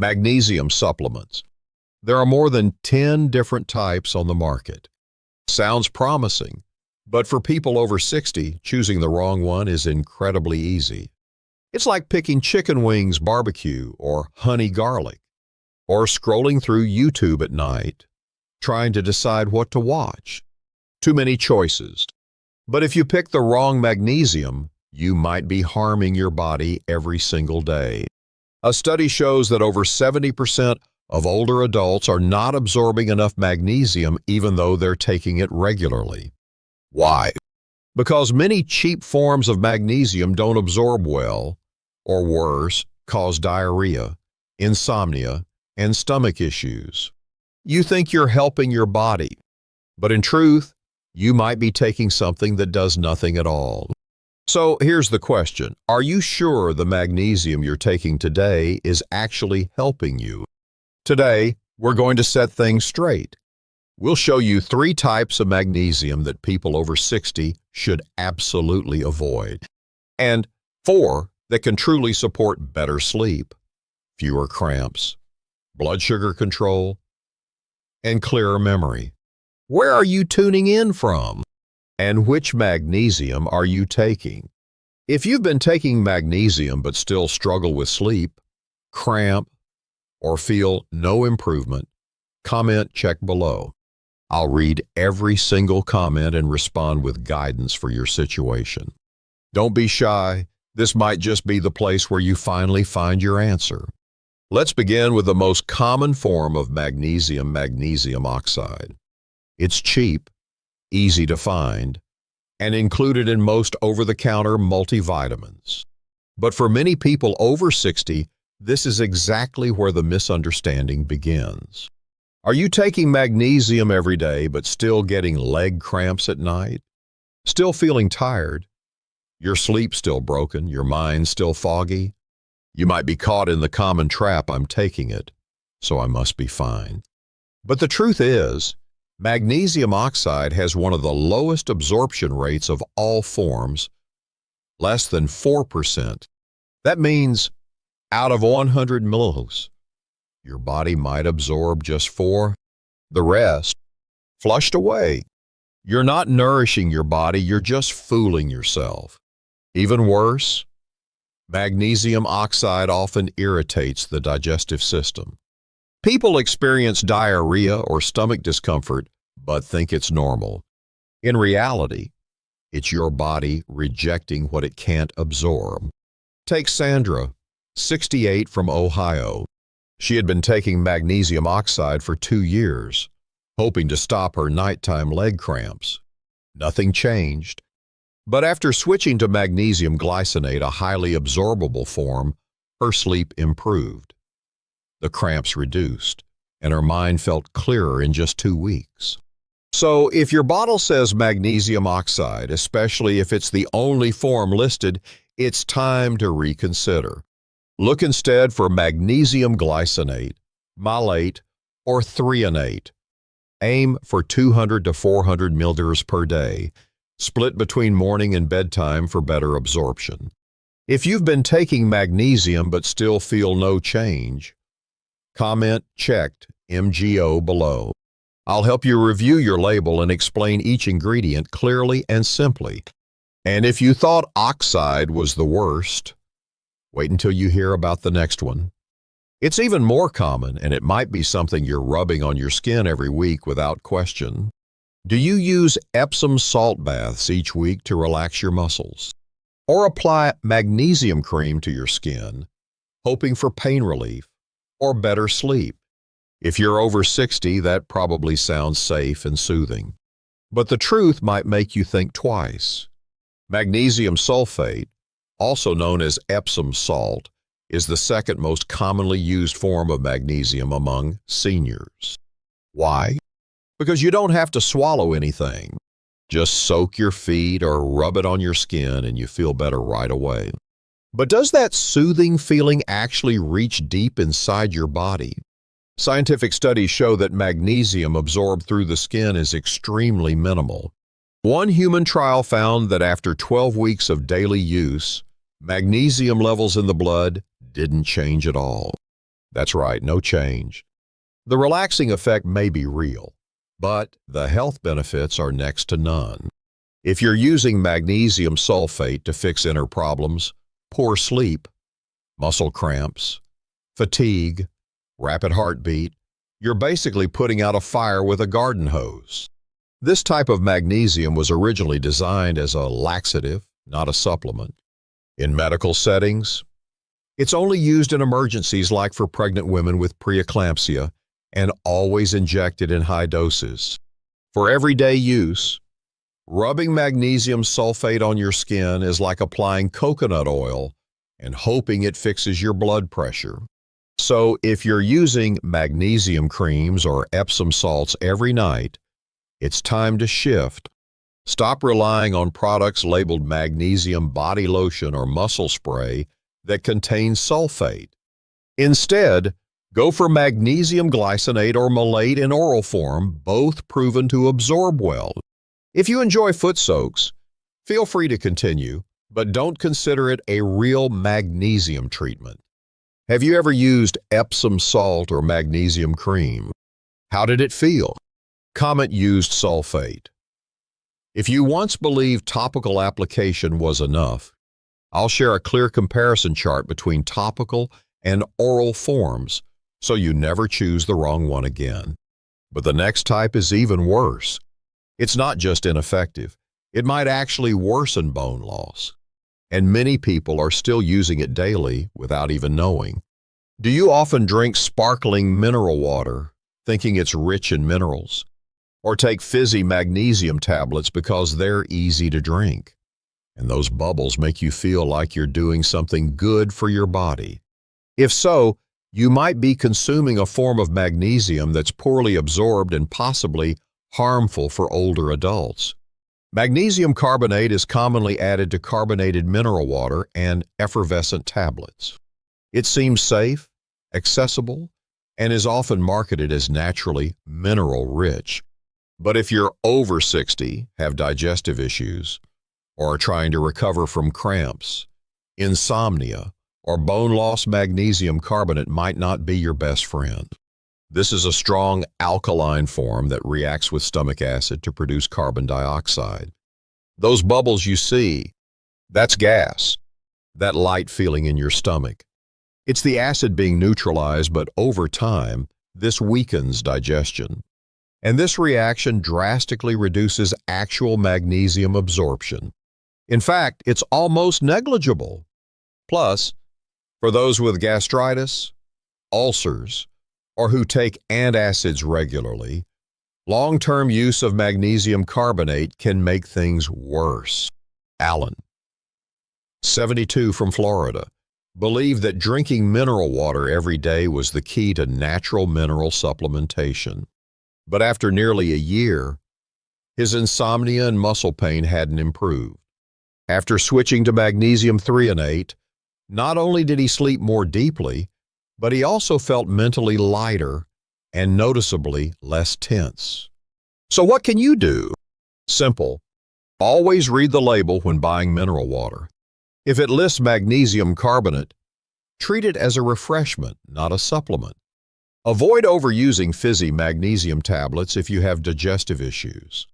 Magnesium supplements. There are more than 10 different types on the market. Sounds promising, but for people over 60, choosing the wrong one is incredibly easy. It's like picking chicken wings barbecue or honey garlic, or scrolling through YouTube at night, trying to decide what to watch. Too many choices. But if you pick the wrong magnesium, you might be harming your body every single day. A study shows that over 70% of older adults are not absorbing enough magnesium even though they're taking it regularly. Why? Because many cheap forms of magnesium don't absorb well, or worse, cause diarrhea, insomnia, and stomach issues. You think you're helping your body, but in truth, you might be taking something that does nothing at all. So here's the question. Are you sure the magnesium you're taking today is actually helping you? Today, we're going to set things straight. We'll show you 3 types of magnesium that people over 60 should absolutely avoid, and 4 that can truly support better sleep, fewer cramps, blood sugar control, and clearer memory. Where are you tuning in from? And which magnesium are you taking? If you've been taking magnesium but still struggle with sleep, cramp, or feel no improvement, comment check below. I'll read every single comment and respond with guidance for your situation. Don't be shy. This might just be the place where you finally find your answer. Let's begin with the most common form of magnesium oxide. It's cheap, easy to find, and included in most over-the-counter multivitamins. But for many people over 60, this is exactly where the misunderstanding begins. Are you taking magnesium every day but still getting leg cramps at night? Still feeling tired? Your sleep still broken? Your mind still foggy? You might be caught in the common trap, I'm taking it, so I must be fine. But the truth is, magnesium oxide has one of the lowest absorption rates of all forms, less than 4%. That means out of 100 mils, your body might absorb just 4, the rest flushed away. You're not nourishing your body, you're just fooling yourself. Even worse, magnesium oxide often irritates the digestive system. People experience diarrhea or stomach discomfort but think it's normal. In reality, it's your body rejecting what it can't absorb. Take Sandra, 68, from Ohio. She had been taking magnesium oxide for 2 years, hoping to stop her nighttime leg cramps. Nothing changed. But after switching to magnesium glycinate, a highly absorbable form, her sleep improved. The cramps reduced, and her mind felt clearer in just 2 weeks. So if your bottle says magnesium oxide, especially if it's the only form listed, it's time to reconsider. Look instead for magnesium glycinate, malate, or threonate. Aim for 200 to 400 milliliters per day, split between morning and bedtime for better absorption. If you've been taking magnesium but still feel no change, comment checked MGO below. I'll help you review your label and explain each ingredient clearly and simply. And if you thought oxide was the worst, wait until you hear about the next one. It's even more common, and it might be something you're rubbing on your skin every week without question. Do you use Epsom salt baths each week to relax your muscles? Or apply magnesium cream to your skin, hoping for pain relief or better sleep? If you're over 60, that probably sounds safe and soothing. But the truth might make you think twice. Magnesium sulfate, also known as Epsom salt, is the second most commonly used form of magnesium among seniors. Why? Because you don't have to swallow anything. Just soak your feet or rub it on your skin and you feel better right away. But does that soothing feeling actually reach deep inside your body? Scientific studies show that magnesium absorbed through the skin is extremely minimal. One human trial found that after 12 weeks of daily use, magnesium levels in the blood didn't change at all. That's right, no change. The relaxing effect may be real, but the health benefits are next to none. If you're using magnesium sulfate to fix inner problems, poor sleep, muscle cramps, fatigue, rapid heartbeat, you're basically putting out a fire with a garden hose. This type of magnesium was originally designed as a laxative, not a supplement. In medical settings, it's only used in emergencies like for pregnant women with preeclampsia and always injected in high doses. For everyday use, rubbing magnesium sulfate on your skin is like applying coconut oil and hoping it fixes your blood pressure. So if you're using magnesium creams or Epsom salts every night, it's time to shift. Stop relying on products labeled magnesium body lotion or muscle spray that contain sulfate. Instead, go for magnesium glycinate or malate in oral form, both proven to absorb well. If you enjoy foot soaks, feel free to continue, but don't consider it a real magnesium treatment. Have you ever used Epsom salt or magnesium cream? How did it feel? Comment used sulfate. If you once believed topical application was enough, I'll share a clear comparison chart between topical and oral forms so you never choose the wrong one again. But the next type is even worse. It's not just ineffective, it might actually worsen bone loss. And many people are still using it daily without even knowing. Do you often drink sparkling mineral water, thinking it's rich in minerals? Or take fizzy magnesium tablets because they're easy to drink? And those bubbles make you feel like you're doing something good for your body. If so, you might be consuming a form of magnesium that's poorly absorbed and possibly harmful for older adults. Magnesium carbonate is commonly added to carbonated mineral water and effervescent tablets. It seems safe, accessible, and is often marketed as naturally mineral-rich. But if you're over 60, have digestive issues, or are trying to recover from cramps, insomnia, or bone loss, magnesium carbonate might not be your best friend. This is a strong alkaline form that reacts with stomach acid to produce carbon dioxide. Those bubbles you see, that's gas, that light feeling in your stomach. It's the acid being neutralized, but over time, this weakens digestion. And this reaction drastically reduces actual magnesium absorption. In fact, it's almost negligible. Plus, for those with gastritis, ulcers, or who take antacids regularly, long-term use of magnesium carbonate can make things worse. Alan, 72 from Florida, believed that drinking mineral water every day was the key to natural mineral supplementation. But after nearly a year, his insomnia and muscle pain hadn't improved. After switching to magnesium threonate, not only did he sleep more deeply, but he also felt mentally lighter and noticeably less tense. So what can you do? Simple. Always read the label when buying mineral water. If it lists magnesium carbonate, treat it as a refreshment, not a supplement. Avoid overusing fizzy magnesium tablets if you have digestive issues.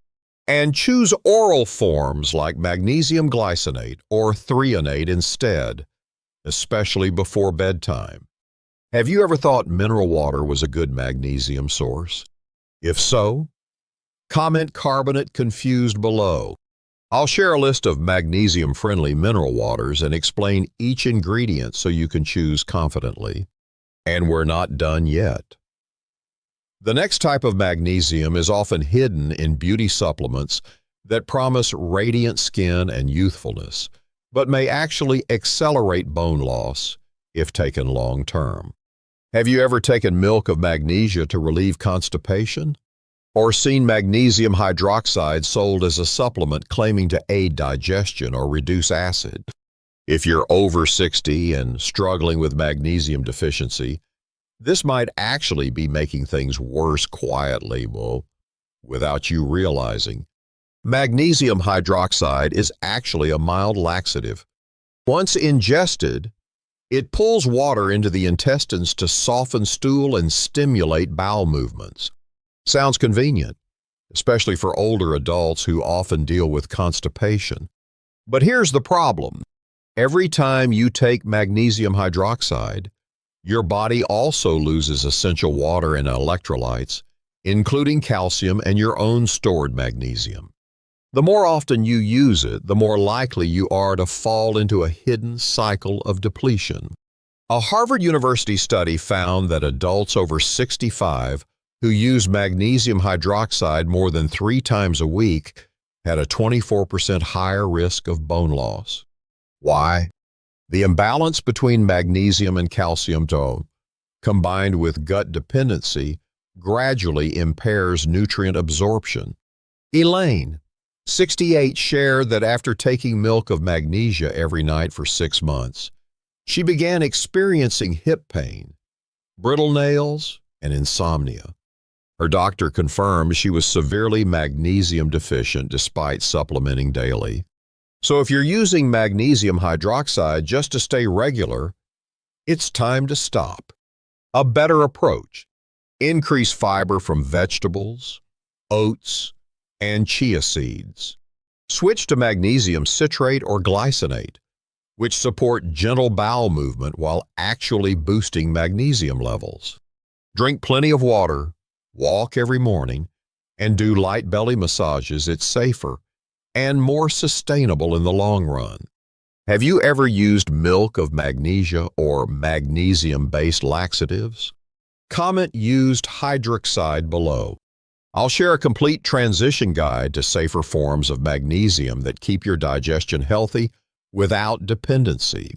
And choose oral forms like magnesium glycinate or threonate instead, especially before bedtime. Have you ever thought mineral water was a good magnesium source? If so, comment carbonate confused below. I'll share a list of magnesium-friendly mineral waters and explain each ingredient so you can choose confidently. And we're not done yet. The next type of magnesium is often hidden in beauty supplements that promise radiant skin and youthfulness, but may actually accelerate bone loss if taken long-term. Have you ever taken milk of magnesia to relieve constipation? Or seen magnesium hydroxide sold as a supplement claiming to aid digestion or reduce acid? If you're over 60 and struggling with magnesium deficiency, this might actually be making things worse quietly, without you realizing. Magnesium hydroxide is actually a mild laxative. Once ingested, It pulls water into the intestines to soften stool and stimulate bowel movements. Sounds convenient, especially for older adults who often deal with constipation. But here's the problem. Every time you take magnesium hydroxide, your body also loses essential water and electrolytes, including calcium and your own stored magnesium. The more often you use it, the more likely you are to fall into a hidden cycle of depletion. A Harvard University study found that adults over 65 who use magnesium hydroxide more than 3 times a week had a 24% higher risk of bone loss. Why? The imbalance between magnesium and calcium, combined with gut dependency, gradually impairs nutrient absorption. Elaine, 68, shared that after taking milk of magnesia every night for 6 months, she began experiencing hip pain, brittle nails, and insomnia. Her doctor confirmed she was severely magnesium deficient despite supplementing daily. So if you're using magnesium hydroxide just to stay regular, it's time to stop. A better approach: increase fiber from vegetables, oats, and chia seeds. Switch to magnesium citrate or glycinate, which support gentle bowel movement while actually boosting magnesium levels. Drink plenty of water, walk every morning, and do light belly massages. It's safer and more sustainable in the long run. Have you ever used milk of magnesia or magnesium-based laxatives? Comment used hydroxide below. I'll share a complete transition guide to safer forms of magnesium that keep your digestion healthy without dependency.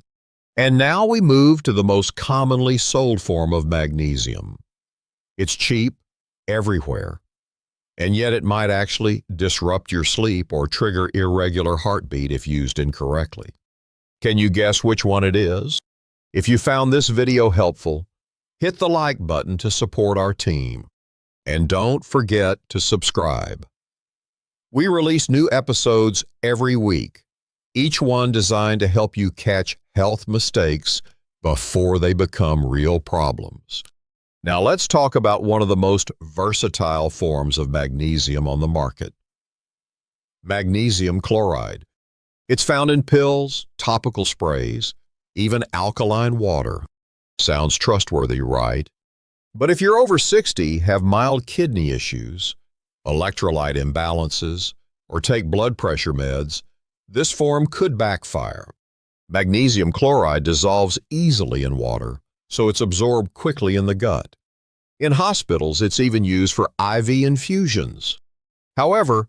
And now we move to the most commonly sold form of magnesium. It's cheap everywhere, and yet it might actually disrupt your sleep or trigger irregular heartbeat if used incorrectly. Can you guess which one it is? If you found this video helpful, hit the like button to support our team. And don't forget to subscribe. We release new episodes every week, each one designed to help you catch health mistakes before they become real problems. Now let's talk about one of the most versatile forms of magnesium on the market: Magnesium Chloride. It's found in pills, topical sprays, even alkaline water. Sounds trustworthy, right? But if you're over 60, have mild kidney issues, electrolyte imbalances, or take blood pressure meds, this form could backfire. Magnesium chloride dissolves easily in water, so it's absorbed quickly in the gut. In hospitals, it's even used for IV infusions. However,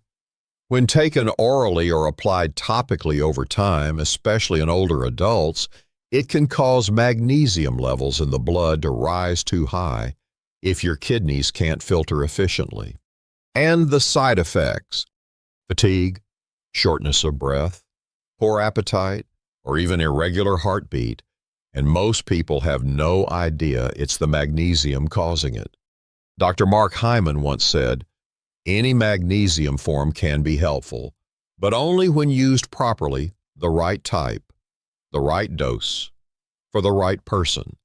when taken orally or applied topically over time, especially in older adults, it can cause magnesium levels in the blood to rise too high if your kidneys can't filter efficiently. And the side effects: fatigue, shortness of breath, poor appetite, or even irregular heartbeat, and most people have no idea it's the magnesium causing it. Dr. Mark Hyman once said, "Any magnesium form can be helpful, but only when used properly, the right type, the right dose, for the right person."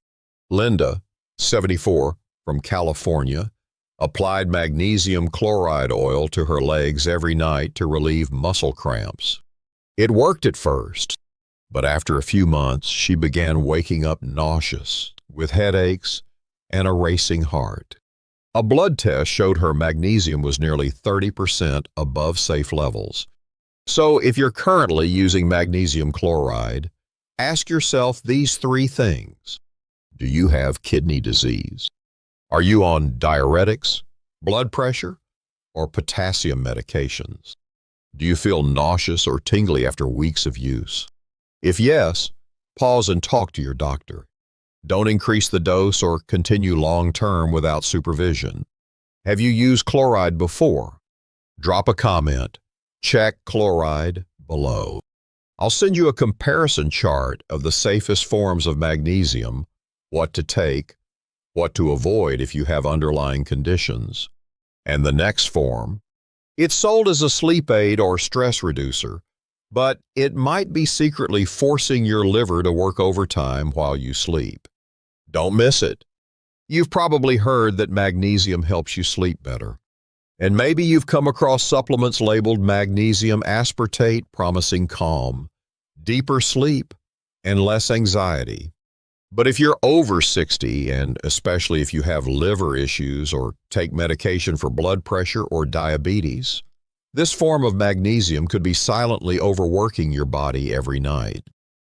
Linda, 74, from California, applied magnesium chloride oil to her legs every night to relieve muscle cramps. It worked at first, but after a few months, she began waking up nauseous, with headaches and a racing heart. A blood test showed her magnesium was nearly 30% above safe levels. So if you're currently using magnesium chloride, ask yourself these 3 things. Do you have kidney disease? Are you on diuretics, blood pressure, or potassium medications? Do you feel nauseous or tingly after weeks of use? If yes, pause and talk to your doctor. Don't increase the dose or continue long-term without supervision. Have you used chloride before? Drop a comment. Check chloride below. I'll send you a comparison chart of the safest forms of magnesium, what to take, what to avoid if you have underlying conditions. And the next form. It's sold as a sleep aid or stress reducer, but it might be secretly forcing your liver to work overtime while you sleep. Don't miss it. You've probably heard that magnesium helps you sleep better. And maybe you've come across supplements labeled Magnesium Aspartate promising calm, deeper sleep, and less anxiety. But if you're over 60, and especially if you have liver issues or take medication for blood pressure or diabetes, this form of magnesium could be silently overworking your body every night.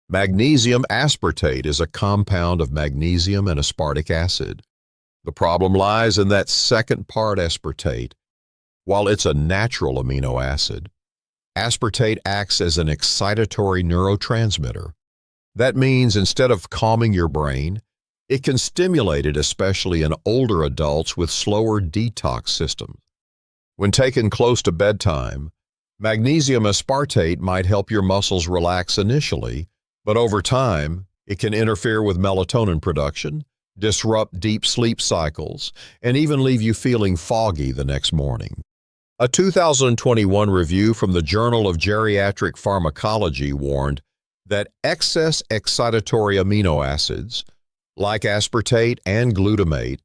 Magnesium aspartate is a compound of magnesium and aspartic acid. The problem lies in that second part, aspartate. While it's a natural amino acid, aspartate acts as an excitatory neurotransmitter. That means instead of calming your brain, it can stimulate it, especially in older adults with slower detox systems. When taken close to bedtime, magnesium aspartate might help your muscles relax initially, but over time, it can interfere with melatonin production, disrupt deep sleep cycles, and even leave you feeling foggy the next morning. A 2021 review from the Journal of Geriatric Pharmacology warned that excess excitatory amino acids, like aspartate and glutamate,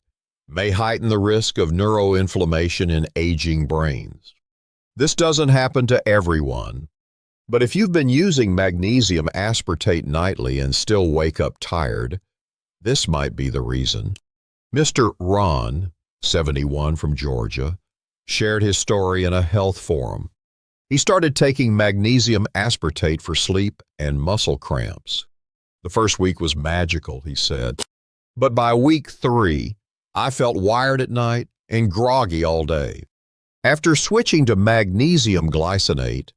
may heighten the risk of neuroinflammation in aging brains. This doesn't happen to everyone, but if you've been using magnesium aspartate nightly and still wake up tired, this might be the reason. Mr. Ron, 71 from Georgia, shared his story in a health forum. He started taking magnesium aspartate for sleep and muscle cramps. The first week was magical, he said. But by week 3, I felt wired at night and groggy all day. After switching to magnesium glycinate,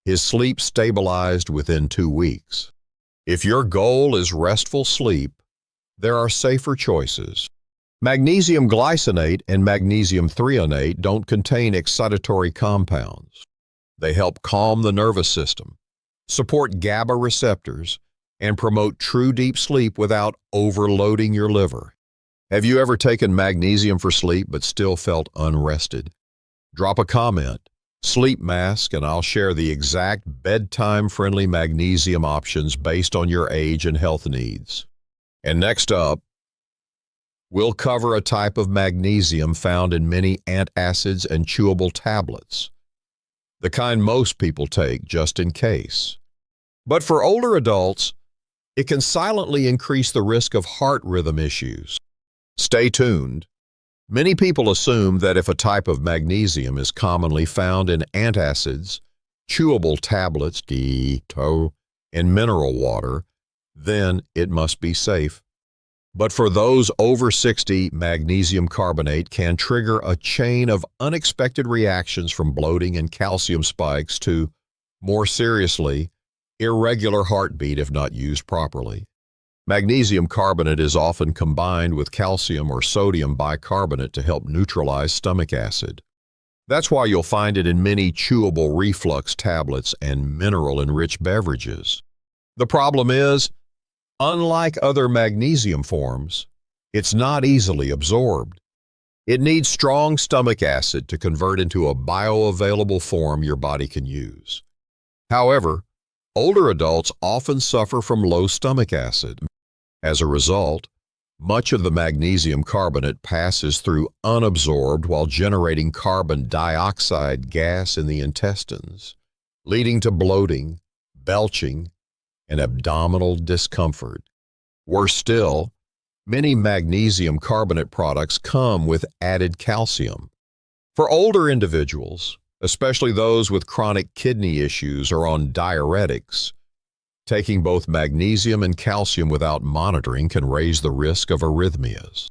his sleep stabilized within 2 weeks. If your goal is restful sleep, there are safer choices. Magnesium glycinate and magnesium threonate don't contain excitatory compounds. They help calm the nervous system, support GABA receptors, and promote true deep sleep without overloading your liver. Have you ever taken magnesium for sleep but still felt unrested? Drop a comment, sleep mask, and I'll share the exact bedtime-friendly magnesium options based on your age and health needs. And next up, we'll cover a type of magnesium found in many antacids and chewable tablets, the kind most people take just in case. But for older adults, it can silently increase the risk of heart rhythm issues. Stay tuned. Many people assume that if a type of magnesium is commonly found in antacids, chewable tablets, and mineral water, then it must be safe. But for those over 60, magnesium carbonate can trigger a chain of unexpected reactions from bloating and calcium spikes to, more seriously, irregular heartbeat if not used properly. Magnesium carbonate is often combined with calcium or sodium bicarbonate to help neutralize stomach acid. That's why you'll find it in many chewable reflux tablets and mineral-enriched beverages. The problem is, unlike other magnesium forms, it's not easily absorbed. It needs strong stomach acid to convert into a bioavailable form your body can use. However, older adults often suffer from low stomach acid. As a result, much of the magnesium carbonate passes through unabsorbed while generating carbon dioxide gas in the intestines, leading to bloating, belching, and abdominal discomfort. Worse still, many magnesium carbonate products come with added calcium. For older individuals, especially those with chronic kidney issues or on diuretics, taking both magnesium and calcium without monitoring can raise the risk of arrhythmias.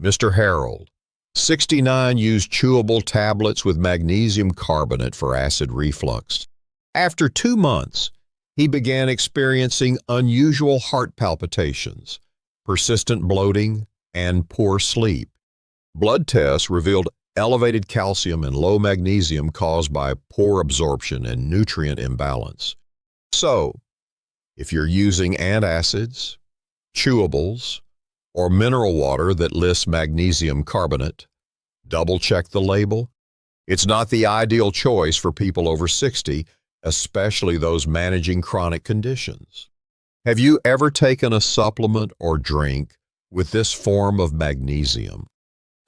Mr. Harold, 69, used chewable tablets with magnesium carbonate for acid reflux. After 2 months, he began experiencing unusual heart palpitations, persistent bloating, and poor sleep. Blood tests revealed elevated calcium and low magnesium caused by poor absorption and nutrient imbalance. So, if you're using antacids, chewables, or mineral water that lists magnesium carbonate, double-check the label. It's not the ideal choice for people over 60, especially those managing chronic conditions. Have you ever taken a supplement or drink with this form of magnesium?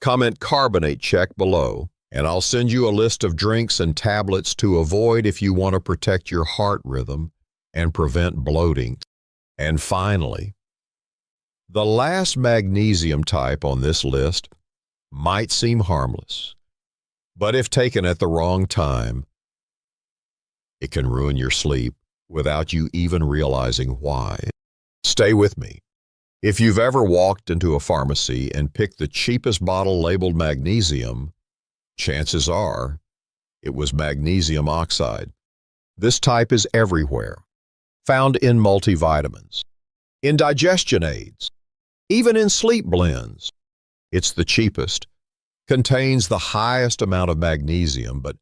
Comment carbonate check below, and I'll send you a list of drinks and tablets to avoid if you want to protect your heart rhythm and prevent bloating. And finally, the last magnesium type on this list might seem harmless, but if taken at the wrong time, it can ruin your sleep without you even realizing why. Stay with me. If you've ever walked into a pharmacy and picked the cheapest bottle labeled magnesium, chances are it was magnesium oxide. This type is everywhere, found in multivitamins, in digestion aids, even in sleep blends. It's the cheapest, contains the highest amount of magnesium, but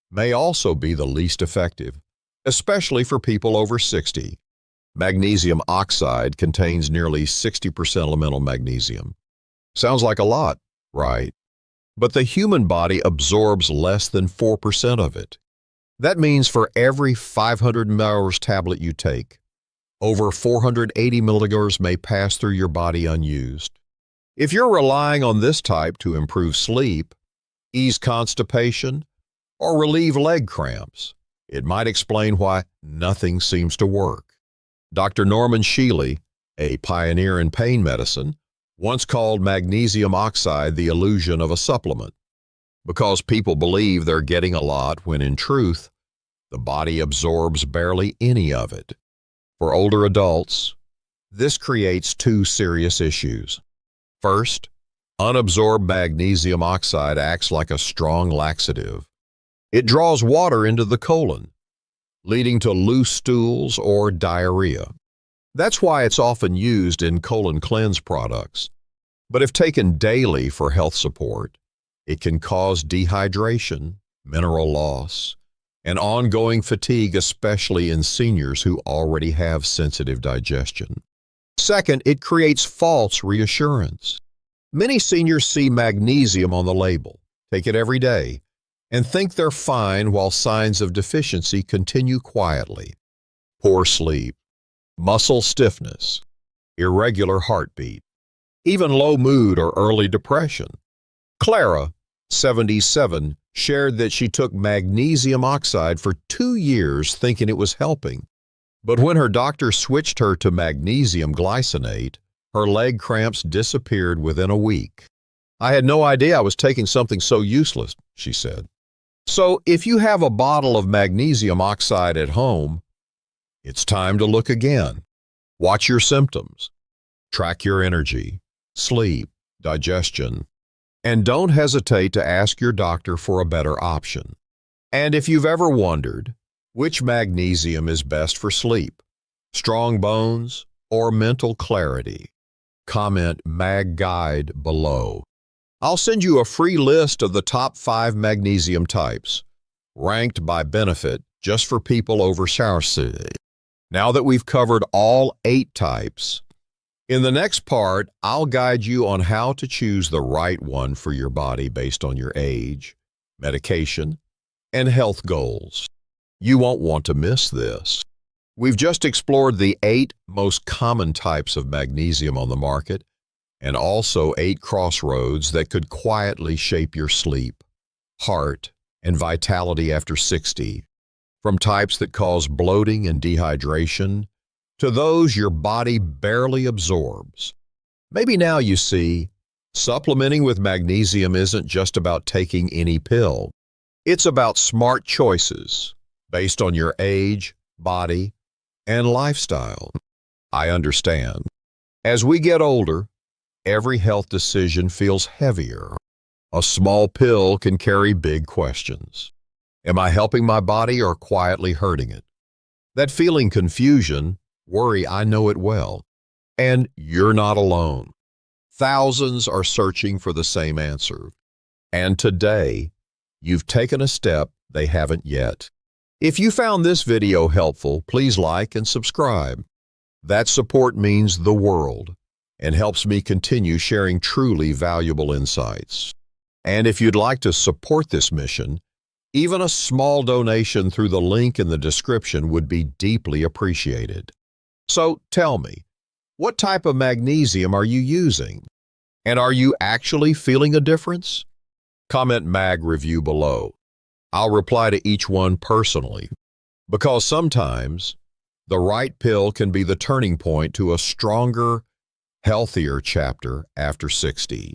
may also be the least effective, especially for people over 60. Magnesium oxide contains nearly 60% elemental magnesium. Sounds like a lot, right? But the human body absorbs less than 4% of it. That means for every 500 mg tablet you take, over 480 mg may pass through your body unused. If you're relying on this type to improve sleep, ease constipation, or relieve leg cramps, it might explain why nothing seems to work. Dr. Norman Shealy, a pioneer in pain medicine, once called magnesium oxide the illusion of a supplement, because people believe they're getting a lot when in truth, the body absorbs barely any of it. For older adults, this creates two serious issues. First, unabsorbed magnesium oxide acts like a strong laxative. It draws water into the colon, leading to loose stools or diarrhea. That's why it's often used in colon cleanse products. But if taken daily for health support, it can cause dehydration, mineral loss, and ongoing fatigue, especially in seniors who already have sensitive digestion. Second, it creates false reassurance. Many seniors see magnesium on the label, take it every day, and think they're fine while signs of deficiency continue quietly. Poor sleep, muscle stiffness, irregular heartbeat, even low mood or early depression. Clara, 77, shared that she took magnesium oxide for 2 years thinking it was helping. But when her doctor switched her to magnesium glycinate, her leg cramps disappeared within a week. "I had no idea I was taking something so useless," she said. So if you have a bottle of magnesium oxide at home, it's time to look again. Watch your symptoms. Track your energy, sleep, digestion, and don't hesitate to ask your doctor for a better option. And if you've ever wondered which magnesium is best for sleep, strong bones, or mental clarity, comment Mag Guide below. I'll send you a free list of the top 5 magnesium types, ranked by benefit just for people over 60. Now that we've covered all 8 types, in the next part, I'll guide you on how to choose the right one for your body based on your age, medication, and health goals. You won't want to miss this. We've just explored the 8 most common types of magnesium on the market, and also 8 crossroads that could quietly shape your sleep, heart, and vitality after 60, from types that cause bloating and dehydration to those your body barely absorbs. Maybe now you see, supplementing with magnesium isn't just about taking any pill. It's about smart choices based on your age, body, and lifestyle. I understand. As we get older, every health decision feels heavier. A small pill can carry big questions. Am I helping my body or quietly hurting it? That feeling confusion, worry, I know it well. And you're not alone. Thousands are searching for the same answer. And today, you've taken a step they haven't yet. If you found this video helpful, please like and subscribe. That support means the world and helps me continue sharing truly valuable insights. And if you'd like to support this mission, Even a small donation through the link in the description would be deeply appreciated. So tell me, what type of magnesium are you using? And are you actually feeling a difference? Comment Mag Review below. I'll reply to each one personally, because sometimes the right pill can be the turning point to a stronger, healthier chapter after 60.